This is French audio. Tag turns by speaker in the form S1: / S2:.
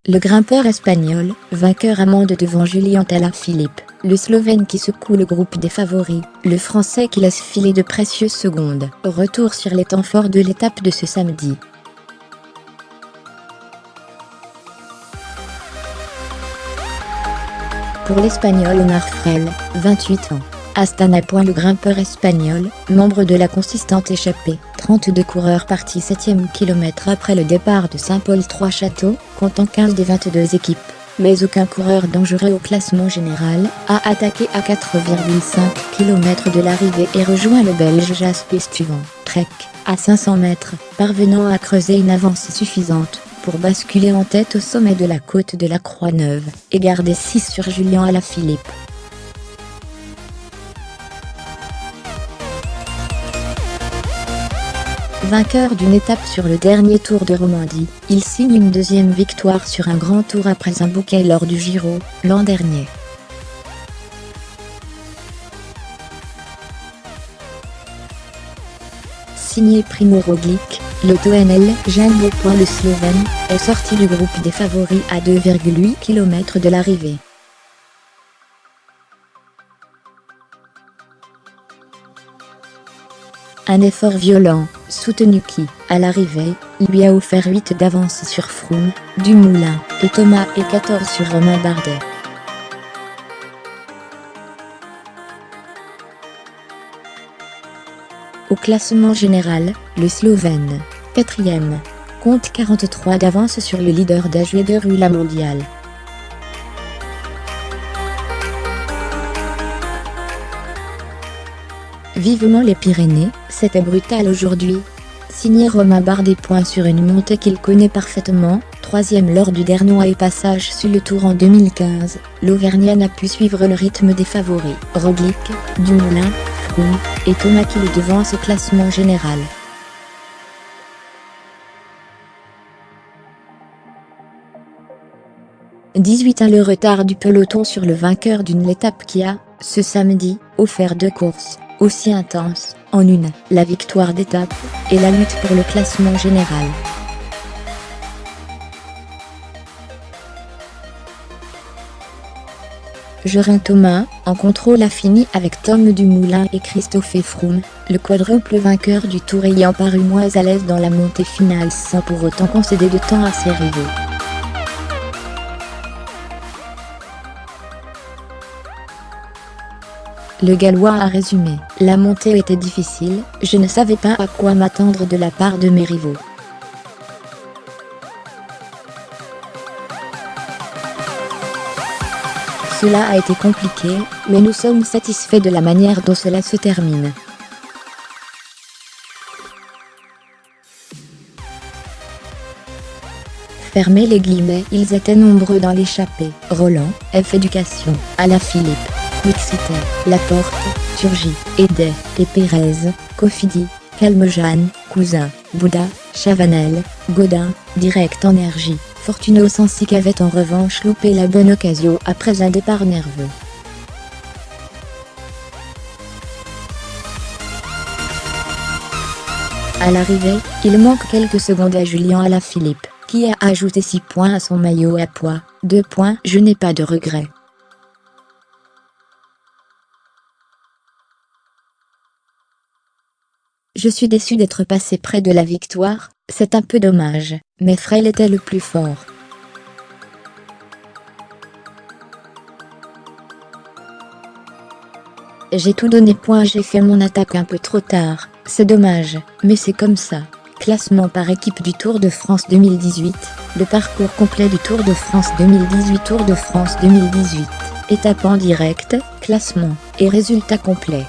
S1: Le grimpeur espagnol, vainqueur à Mende devant Julian Alaphilippe, le Slovène qui secoue le groupe des favoris, le Français qui laisse filer de précieuses secondes. Retour sur les temps forts de l'étape de ce samedi. Pour l'Espagnol Omar Freile, 28 ans. Astana. Le grimpeur espagnol, membre de la consistante échappée, 32 coureurs partis 7e kilomètre après le départ de Saint-Paul-Trois-Châteaux, comptant 15 des 22 équipes, mais aucun coureur dangereux au classement général, a attaqué à 4,5 km de l'arrivée et rejoint le Belge Jasper Stuyven, Trek, à 500 mètres, parvenant à creuser une avance suffisante pour basculer en tête au sommet de la côte de la Croix-Neuve, et garder 6 sur Julian Alaphilippe. Vainqueur d'une étape sur le dernier Tour de Romandie, il signe une deuxième victoire sur un grand tour après un bouquet lors du Giro, l'an dernier. Signé Primo Roglic, l'Auto-NL Jumbo. Le Slovène est sorti du groupe des favoris à 2,8 km de l'arrivée. Un effort violent, soutenu qui, à l'arrivée, lui a offert 8 d'avance sur Froome, Dumoulin et Thomas et 14 sur Romain Bardet. Au classement général, le Slovène, 4e, compte 43 d'avance sur le leader d'AG de Rula mondial. Vivement les Pyrénées, c'était brutal aujourd'hui. Signé Romain Bardet. Sur une montée qu'il connaît parfaitement, 3e lors du dernier passage sur le Tour en 2015, l'Auvergnat n'a pu suivre le rythme des favoris, Roglic, Dumoulin, Froome et Thomas qui le devancent au classement général. « 18 à le retard du peloton sur le vainqueur d'une étape qui a, ce samedi, offert 2 courses aussi intense, en une, la victoire d'étape, et la lutte pour le classement général. Geraint Thomas, en contrôle a fini avec Tom Dumoulin et Christophe Froome, le quadruple vainqueur du Tour ayant paru moins à l'aise dans la montée finale sans pour autant concéder de temps à ses rivaux. Le Gallois a résumé : « La montée était difficile, je ne savais pas à quoi m'attendre de la part de mes rivaux. Cela a été compliqué, mais nous sommes satisfaits de la manière dont cela se termine. » Fermez les guillemets. Ils étaient nombreux dans l'échappée. Roland, F Éducation, Alaphilippe, Quick-City, Laporte, Turgy, Edet et Pérez, Cofidis, Calmejane, Cousin, Bouda, Chavanel, Godin, Direct Énergie. Fortuno Sensic avait en revanche loupé la bonne occasion après un départ nerveux. À l'arrivée, il manque quelques secondes à Julian Alaphilippe, qui a ajouté 6 points à son maillot à poids. 2 points. Je n'ai pas de regrets. Je suis déçu d'être passé près de la victoire, c'est un peu dommage, mais Freile était le plus fort. J'ai tout donné. J'ai fait mon attaque un peu trop tard, c'est dommage, mais c'est comme ça. Classement par équipe du Tour de France 2018, le parcours complet du Tour de France 2018. Tour de France 2018, étape en direct, classement et résultats complets.